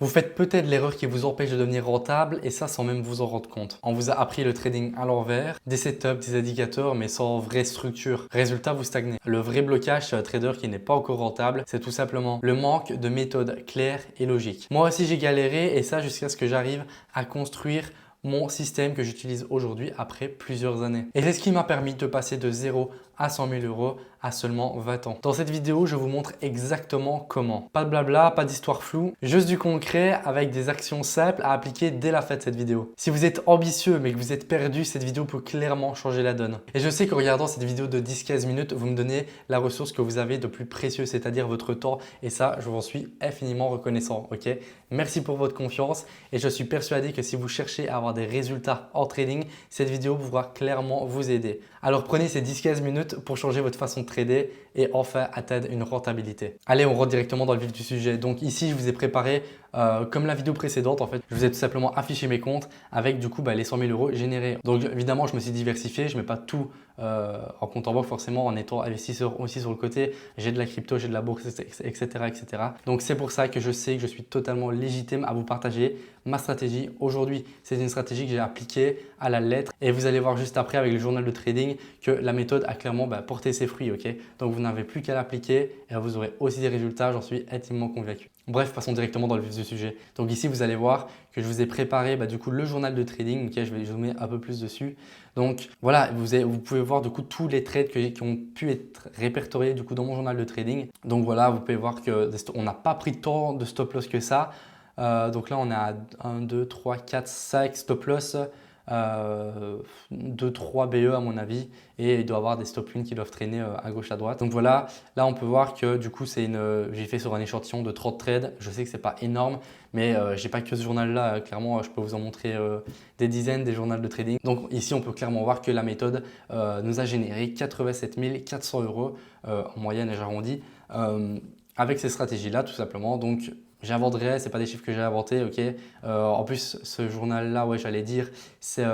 Vous faites peut-être l'erreur qui vous empêche de devenir rentable et ça sans même vous en rendre compte. On vous a appris le trading à l'envers, des setups, des indicateurs mais sans vraie structure. Résultat, vous stagnez. Le vrai blocage chez un trader qui n'est pas encore rentable, c'est tout simplement le manque de méthode claire et logique. Moi aussi j'ai galéré et ça jusqu'à ce que j'arrive à construire mon système que j'utilise aujourd'hui après plusieurs années. Et c'est ce qui m'a permis de passer de 0 à 100 000 euros à seulement 20 ans. Dans cette vidéo, je vous montre exactement comment. Pas de blabla, pas d'histoire floue, juste du concret avec des actions simples à appliquer dès la fin de cette vidéo. Si vous êtes ambitieux mais que vous êtes perdu, cette vidéo peut clairement changer la donne. Et je sais qu'en regardant cette vidéo de 10-15 minutes, vous me donnez la ressource que vous avez de plus précieux, c'est-à-dire votre temps. Et ça, je vous en suis infiniment reconnaissant. Ok? Merci pour votre confiance et je suis persuadé que si vous cherchez à avoir des résultats en trading, cette vidéo pourra clairement vous aider. Alors prenez ces 10-15 minutes pour changer votre façon de trader et enfin atteindre une rentabilité. Allez, on rentre directement dans le vif du sujet. Donc ici, je vous ai préparé, comme la vidéo précédente, en fait, je vous ai tout simplement affiché mes comptes avec du coup les 100 000 euros générés. Donc évidemment, je me suis diversifié, je ne mets pas tout en compte en banque forcément en étant investisseur aussi sur le côté. J'ai de la crypto, j'ai de la bourse, etc. etc. Donc c'est pour ça que je sais que je suis totalement légitime à vous partager ma stratégie aujourd'hui. C'est une stratégie que j'ai appliquée à la lettre et vous allez voir juste après avec le journal de trading que la méthode a clairement porté ses fruits. Ok, donc vous n'avez plus qu'à l'appliquer et vous aurez aussi des résultats, j'en suis intimement convaincu. Bref, passons directement dans le vif du sujet. Donc ici, vous allez voir que je vous ai préparé du coup le journal de trading. Ok, je vais zoomer un peu plus dessus. Donc voilà, vous pouvez voir du coup tous les trades qui ont pu être répertoriés du coup dans mon journal de trading. Donc voilà, vous pouvez voir qu'on n'a pas pris tant de stop loss que ça. Donc là, on a 1, 2, 3, 4, 5 stop loss. 2, 3 BE à mon avis et il doit y avoir des stop wins qui doivent traîner à gauche à droite. Donc voilà, là on peut voir que du coup j'ai fait sur un échantillon de 30 trades. Je sais que c'est pas énorme mais j'ai pas que ce journal là, clairement je peux vous en montrer des dizaines des journaux de trading. Donc ici on peut clairement voir que la méthode nous a généré 87 400 euros en moyenne et j'arrondis avec ces stratégies là tout simplement. Donc j'inventerai, ce n'est pas des chiffres que j'ai inventés, ok. En plus, ce journal-là, ouais, j'allais dire, c'est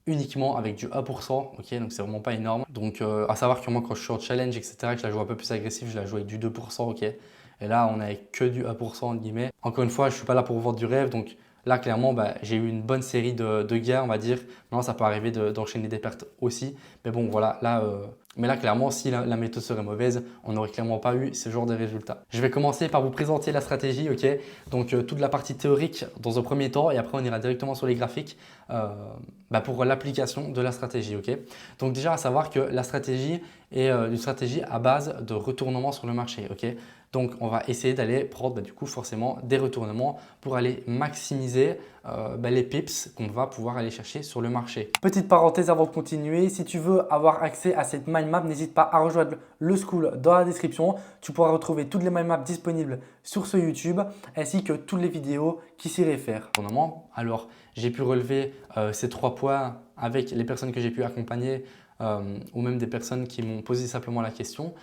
uniquement avec du 1%, ok, donc c'est vraiment pas énorme. Donc à savoir que moi, quand je suis en challenge, etc., que je la joue un peu plus agressif, je la joue avec du 2%, ok. Et là, on n'avait que du 1%, entre guillemets. Encore une fois, je ne suis pas là pour vous vendre du rêve, donc là, clairement, j'ai eu une bonne série de gains, on va dire. Maintenant, ça peut arriver d'enchaîner des pertes aussi. Mais bon, voilà, là, mais là, clairement, si la méthode serait mauvaise, on n'aurait clairement pas eu ce genre de résultats. Je vais commencer par vous présenter la stratégie, ok? Donc, toute la partie théorique dans un premier temps et après, on ira directement sur les graphiques pour l'application de la stratégie, ok? Donc, déjà, à savoir que la stratégie est une stratégie à base de retournement sur le marché, ok? Donc, on va essayer d'aller prendre du coup forcément des retournements pour aller maximiser les pips qu'on va pouvoir aller chercher sur le marché. Petite parenthèse avant de continuer, si tu veux avoir accès à cette mind map, n'hésite pas à rejoindre le school dans la description. Tu pourras retrouver toutes les mind maps disponibles sur ce YouTube ainsi que toutes les vidéos qui s'y réfèrent. Alors, j'ai pu relever ces 3 points avec les personnes que j'ai pu accompagner ou même des personnes qui m'ont posé simplement la question.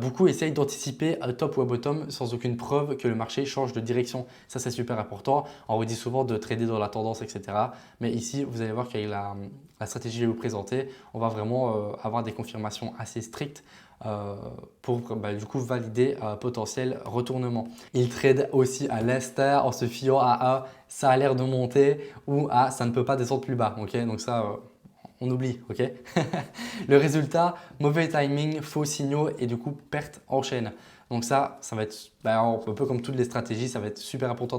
Beaucoup essayent d'anticiper un top ou un bottom sans aucune preuve que le marché change de direction. Ça, c'est super important. On vous dit souvent de trader dans la tendance, etc. Mais ici, vous allez voir qu'avec la stratégie que je vais vous présenter, on va vraiment avoir des confirmations assez strictes pour du coup valider un potentiel retournement. Il trade aussi à l'instinct en se fiant à ça a l'air de monter ou à ça ne peut pas descendre plus bas. Okay, donc ça, on oublie, ok. Le résultat, mauvais timing, faux signaux et du coup perte en chaîne. Donc ça va être un peu comme toutes les stratégies, ça va être super important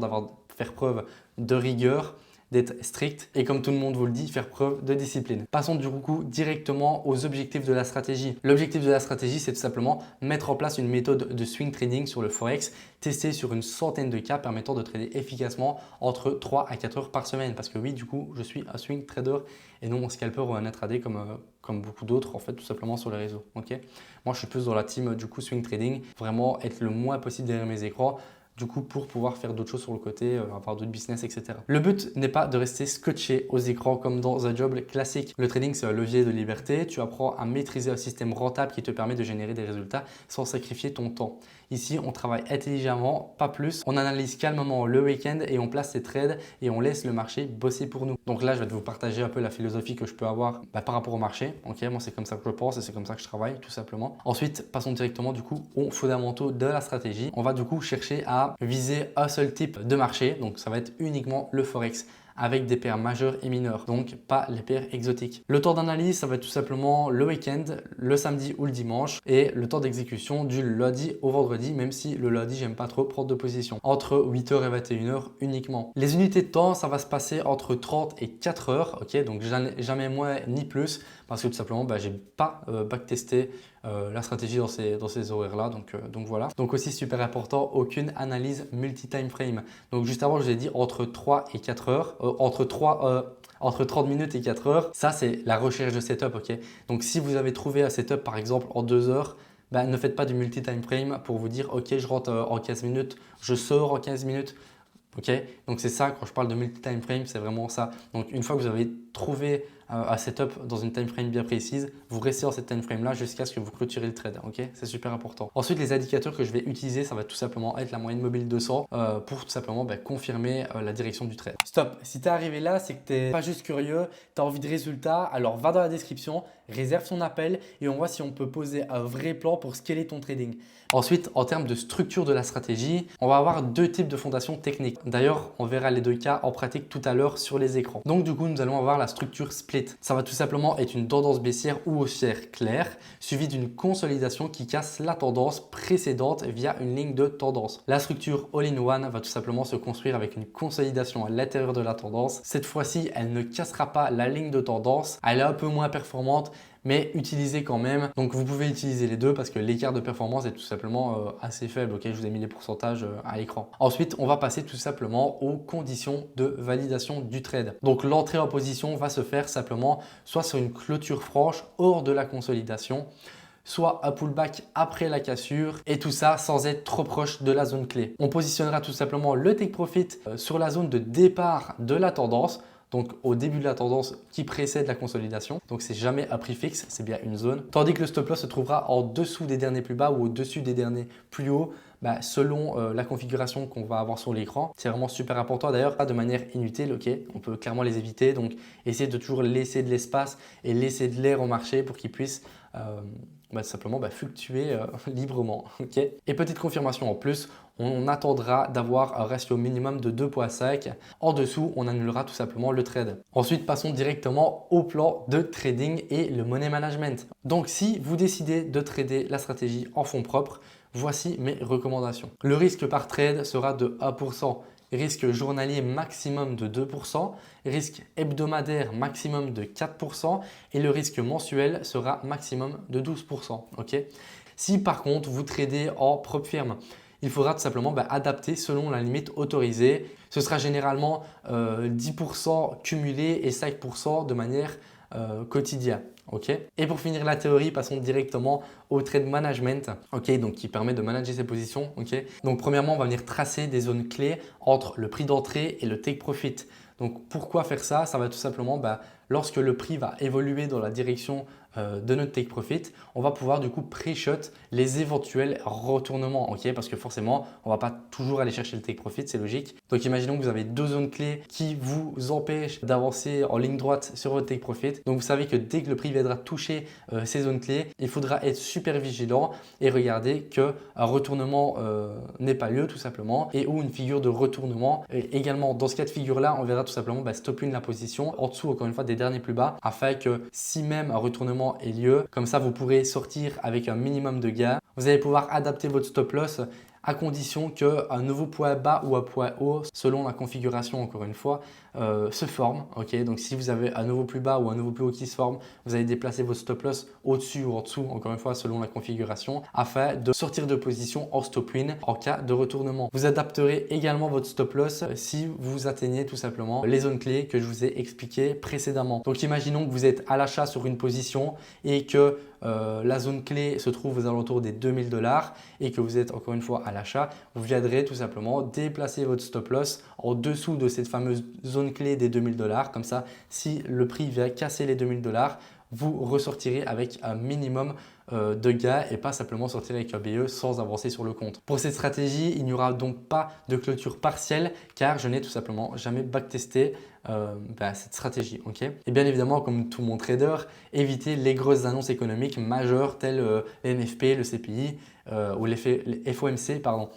faire preuve de rigueur, d'être strict et comme tout le monde vous le dit, faire preuve de discipline. Passons du coup directement aux objectifs de la stratégie. L'objectif de la stratégie, c'est tout simplement mettre en place une méthode de swing trading sur le Forex, testée sur une centaine de cas permettant de trader efficacement entre 3 à 4 heures par semaine. Parce que oui, du coup, je suis un swing trader et non un scalper ou un intraday comme beaucoup d'autres en fait, tout simplement sur les réseaux. Okay, moi, je suis plus dans la team du coup swing trading, vraiment être le moins possible derrière mes écrans. Du coup, pour pouvoir faire d'autres choses sur le côté, avoir d'autres business, etc. Le but n'est pas de rester scotché aux écrans comme dans un job classique. Le trading, c'est un levier de liberté. Tu apprends à maîtriser un système rentable qui te permet de générer des résultats sans sacrifier ton temps. Ici, on travaille intelligemment, pas plus. On analyse calmement le week-end et on place ses trades et on laisse le marché bosser pour nous. Donc là, je vais vous partager un peu la philosophie que je peux avoir par rapport au marché. Ok, moi, c'est comme ça que je pense et c'est comme ça que je travaille, tout simplement. Ensuite, passons directement du coup aux fondamentaux de la stratégie. On va du coup chercher à viser un seul type de marché. Donc, ça va être uniquement le Forex, avec des paires majeures et mineures, donc pas les paires exotiques. Le temps d'analyse, ça va être tout simplement le week-end, le samedi ou le dimanche, et le temps d'exécution du lundi au vendredi, même si le lundi, j'aime pas trop prendre de position, entre 8h et 21h uniquement. Les unités de temps, ça va se passer entre 30 et 4 heures, ok, donc jamais moins ni plus, parce que tout simplement, j'ai pas backtesté la stratégie dans ces horaires-là, donc voilà. Donc aussi super important, aucune analyse multi-time frame. Donc juste avant, je vous ai dit entre 3 et 4 heures, entre 30 minutes et 4 heures, ça c'est la recherche de setup, ok. Donc si vous avez trouvé un setup par exemple en 2 heures, ne faites pas du multi-time frame pour vous dire ok, je rentre en 15 minutes, je sors en 15 minutes. Ok, donc c'est ça, quand je parle de multi-time frame, c'est vraiment ça. Donc une fois que vous avez trouvé un setup dans une time frame bien précise, vous restez dans cette time frame là jusqu'à ce que vous clôturez le trade. Ok, c'est super important. Ensuite, les indicateurs que je vais utiliser, ça va tout simplement être la moyenne mobile 200 pour tout simplement confirmer la direction du trade. Stop, si tu es arrivé là, c'est que tu n'es pas juste curieux, tu as envie de résultats, alors va dans la description, réserve ton appel et on voit si on peut poser un vrai plan pour scaler ton trading. Ensuite, en termes de structure de la stratégie, on va avoir deux types de fondations techniques. D'ailleurs, on verra les deux cas en pratique tout à l'heure sur les écrans. Donc du coup, nous allons avoir la structure split. Ça va tout simplement être une tendance baissière ou haussière claire, suivie d'une consolidation qui casse la tendance précédente via une ligne de tendance. La structure all-in-one va tout simplement se construire avec une consolidation à l'intérieur de la tendance. Cette fois-ci, elle ne cassera pas la ligne de tendance. Elle est un peu moins performante, mais utilisez quand même. Donc vous pouvez utiliser les deux parce que l'écart de performance est tout simplement assez faible. Ok, je vous ai mis les pourcentages à l'écran. Ensuite, on va passer tout simplement aux conditions de validation du trade. Donc l'entrée en position va se faire simplement soit sur une clôture franche hors de la consolidation, soit un pullback après la cassure, et tout ça sans être trop proche de la zone clé. On positionnera tout simplement le take profit sur la zone de départ de la tendance, donc au début de la tendance qui précède la consolidation. Donc c'est jamais un prix fixe, c'est bien une zone. Tandis que le stop loss se trouvera en dessous des derniers plus bas ou au-dessus des derniers plus hauts, selon la configuration qu'on va avoir sur l'écran. C'est vraiment super important. D'ailleurs, pas de manière inutile, ok, on peut clairement les éviter. Donc essayez de toujours laisser de l'espace et laisser de l'air au marché pour qu'il puisse simplement fluctuer librement. Okay. Et petite confirmation en plus, on attendra d'avoir un ratio minimum de 2,5. En dessous, on annulera tout simplement le trade. Ensuite, passons directement au plan de trading et le money management. Donc, si vous décidez de trader la stratégie en fonds propres, voici mes recommandations. Le risque par trade sera de 1%. Risque journalier maximum de 2%, risque hebdomadaire maximum de 4% et le risque mensuel sera maximum de 12%. Okay. Si par contre vous tradez en propre firme, il faudra tout simplement adapter selon la limite autorisée. Ce sera généralement 10% cumulé et 5% de manière quotidienne. Okay. Et pour finir la théorie, passons directement au trade management, okay, donc qui permet de manager ses positions. Okay. Donc premièrement, on va venir tracer des zones clés entre le prix d'entrée et le take profit. Donc pourquoi faire ça? Ça va tout simplement, lorsque le prix va évoluer dans la direction de notre take profit, on va pouvoir du coup pré-shot les éventuels retournements, ok? Parce que forcément, on ne va pas toujours aller chercher le take profit, c'est logique. Donc imaginons que vous avez deux zones clés qui vous empêchent d'avancer en ligne droite sur votre take profit. Donc vous savez que dès que le prix viendra toucher ces zones clés, il faudra être super vigilant et regarder qu'un retournement n'ait pas lieu tout simplement et ou une figure de retournement. Et également, dans ce cas de figure-là, on verra tout simplement stop in la position en dessous, encore une fois, des derniers plus bas afin que si même un retournement ait lieu, comme ça, vous pourrez sortir avec un minimum de gain. Vous allez pouvoir adapter votre stop loss à condition qu'un nouveau point bas ou un point haut, selon la configuration encore une fois, se forme. Okay, donc si vous avez un nouveau plus bas ou un nouveau plus haut qui se forme, vous allez déplacer votre stop loss au-dessus ou en dessous, encore une fois selon la configuration, afin de sortir de position en stop win en cas de retournement. Vous adapterez également votre stop loss si vous atteignez tout simplement les zones clés que je vous ai expliquées précédemment. Donc imaginons que vous êtes à l'achat sur une position et que la zone clé se trouve aux alentours des 2000 $ et que vous êtes encore une fois à l'achat, vous viendrez tout simplement déplacer votre stop loss en dessous de cette fameuse zone clé des 2000 $. Comme ça, si le prix vient casser les 2000 $, vous ressortirez avec un minimum de gain et pas simplement sortir avec un BE sans avancer sur le compte. Pour cette stratégie, il n'y aura donc pas de clôture partielle car je n'ai tout simplement jamais backtesté cette stratégie. Et bien évidemment, comme tout mon trader, éviter les grosses annonces économiques majeures telles les NFP, le CPI ou les FOMC, pardon.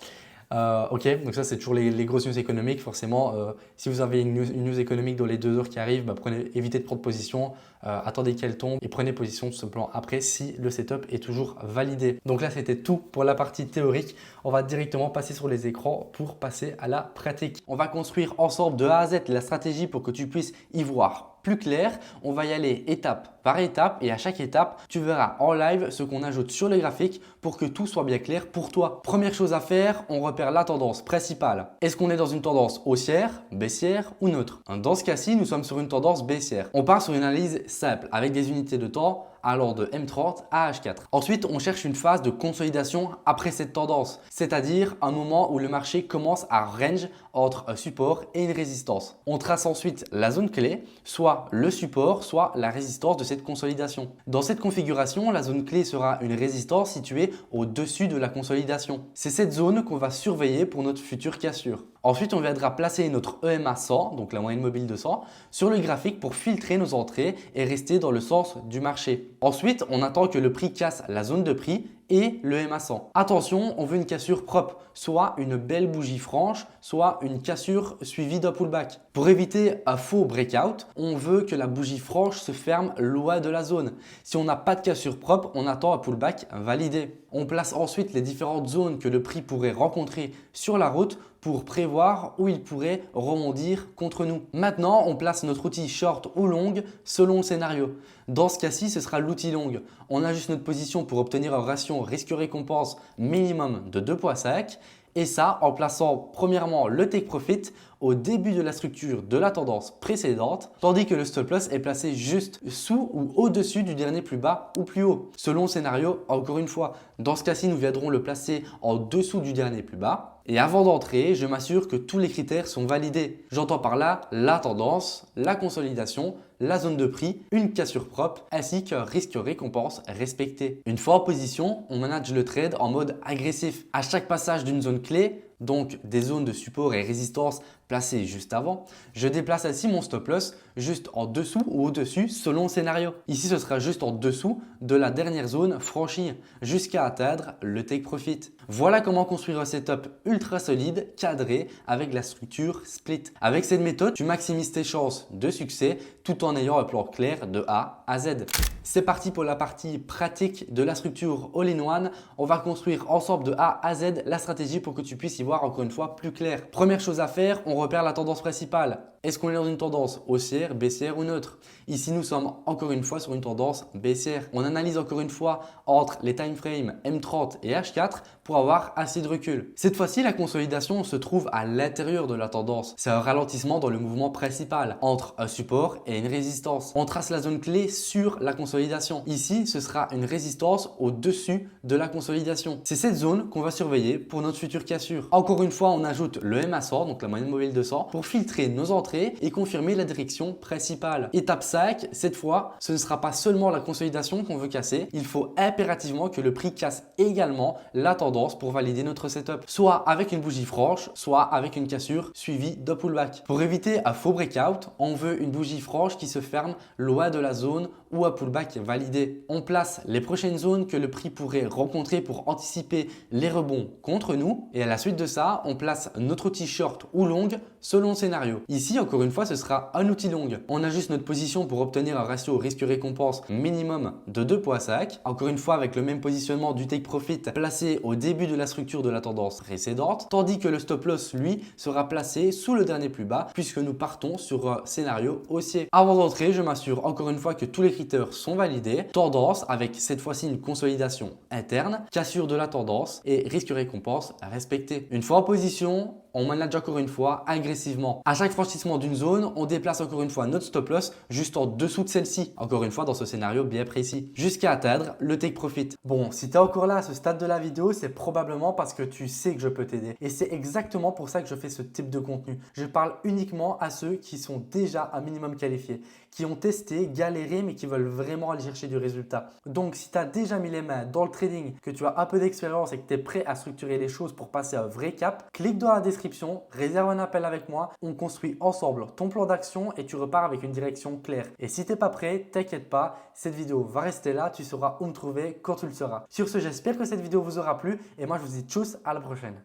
Donc ça c'est toujours les grosses news économiques. Forcément, si vous avez une news économique dans les 2 heures qui arrivent, évitez de prendre position, attendez qu'elle tombe et prenez position tout simplement après si le setup est toujours validé. Donc là c'était tout pour la partie théorique. On va directement passer sur les écrans pour passer à la pratique. On va construire ensemble de A à Z la stratégie pour que tu puisses y voir plus clair. On va y aller étape par étape et à chaque étape, tu verras en live ce qu'on ajoute sur le graphique pour que tout soit bien clair pour toi. Première chose à faire, on repère la tendance principale. Est-ce qu'on est dans une tendance haussière, baissière ou neutre? Dans ce cas-ci, nous sommes sur une tendance baissière. On part sur une analyse simple avec des unités de temps allant de M30 à H4. Ensuite, on cherche une phase de consolidation après cette tendance, c'est-à-dire un moment où le marché commence à range entre un support et une résistance. On trace ensuite la zone clé, soit le support, soit la résistance de cette consolidation. Dans cette configuration, la zone clé sera une résistance située au-dessus de la consolidation. C'est cette zone qu'on va surveiller pour notre future cassure. Ensuite, on viendra placer notre EMA 100, donc la moyenne mobile de 100, sur le graphique pour filtrer nos entrées et rester dans le sens du marché. Ensuite, on attend que le prix casse la zone de prix et le EMA 100. Attention, on veut une cassure propre, soit une belle bougie franche, soit une cassure suivie d'un pullback. Pour éviter un faux breakout, on veut que la bougie franche se ferme loin de la zone. Si on n'a pas de cassure propre, on attend un pullback validé. On place ensuite les différentes zones que le prix pourrait rencontrer sur la route pour prévoir où il pourrait rebondir contre nous. Maintenant, on place notre outil short ou long selon le scénario. Dans ce cas-ci, ce sera l'outil long. On ajuste notre position pour obtenir un ratio risque-récompense minimum de 2,5 et ça en plaçant premièrement le take profit au début de la structure de la tendance précédente, tandis que le stop loss est placé juste sous ou au-dessus du dernier plus bas ou plus haut. Selon le scénario, encore une fois, dans ce cas-ci, nous viendrons le placer en dessous du dernier plus bas. Et avant d'entrer, je m'assure que tous les critères sont validés. J'entends par là la tendance, la consolidation, la zone de prix, une cassure propre ainsi qu'un risque-récompense respecté. Une fois en position, on manage le trade en mode agressif. À chaque passage d'une zone clé, donc des zones de support et résistance placées juste avant, je déplace ainsi mon stop loss juste en dessous ou au-dessus selon le scénario. Ici, ce sera juste en dessous de la dernière zone franchie jusqu'à atteindre le take profit. Voilà comment construire un setup ultra solide, cadré avec la structure split. Avec cette méthode, tu maximises tes chances de succès tout en ayant un plan clair de A à Z. C'est parti pour la partie pratique de la structure All-in-One. On va construire ensemble de A à Z la stratégie pour que tu puisses y voir encore une fois plus clair. Première chose à faire, on repère la tendance principale. Est-ce qu'on est dans une tendance haussière, baissière ou neutre? Ici, nous sommes encore une fois sur une tendance baissière. On analyse encore une fois entre les time frames M30 et H4 pour avoir assez de recul. Cette fois-ci, la consolidation se trouve à l'intérieur de la tendance. C'est un ralentissement dans le mouvement principal entre un support et une résistance. On trace la zone clé sur la consolidation. Ici, ce sera une résistance au-dessus de la consolidation. C'est cette zone qu'on va surveiller pour notre future cassure. Encore une fois, on ajoute le MA 100, donc la moyenne mobile de 100, pour filtrer nos entrées et confirmer la direction principale. Étape 5, cette fois, ce ne sera pas seulement la consolidation qu'on veut casser, il faut impérativement que le prix casse également la tendance pour valider notre setup, soit avec une bougie franche, soit avec une cassure suivie d'un pullback. Pour éviter un faux breakout, on veut une bougie franche qui se ferme loin de la zone ou un pullback validé. On place les prochaines zones que le prix pourrait rencontrer pour anticiper les rebonds contre nous et à la suite de ça, on place notre outil short ou long selon le scénario. Ici, encore une fois, ce sera un outil long. On ajuste notre position pour obtenir un ratio risque-récompense minimum de 2,5. Encore une fois, avec le même positionnement du take profit placé au début de la structure de la tendance précédente, tandis que le stop loss, lui, sera placé sous le dernier plus bas puisque nous partons sur un scénario haussier. Avant d'entrer, je m'assure encore une fois que tous les critères sont validés. Tendance avec cette fois-ci une consolidation interne, cassure de la tendance et risque-récompense respecté. Une fois en position, on manage encore une fois agressivement. À chaque franchissement d'une zone, on déplace encore une fois notre stop loss juste en dessous de celle-ci. Encore une fois dans ce scénario bien précis. Jusqu'à atteindre le take profit. Bon, si tu es encore là à ce stade de la vidéo, c'est probablement parce que tu sais que je peux t'aider. Et c'est exactement pour ça que je fais ce type de contenu. Je parle uniquement à ceux qui sont déjà un minimum qualifiés, qui ont testé, galéré, mais qui veulent vraiment aller chercher du résultat. Donc, si tu as déjà mis les mains dans le trading, que tu as un peu d'expérience et que tu es prêt à structurer les choses pour passer à un vrai cap, clique dans la description, réserve un appel avec moi, on construit ensemble ton plan d'action et tu repars avec une direction claire. Et si tu n'es pas prêt, t'inquiète pas, cette vidéo va rester là, tu sauras où me trouver quand tu le seras. Sur ce, j'espère que cette vidéo vous aura plu et moi je vous dis tchuss, à la prochaine.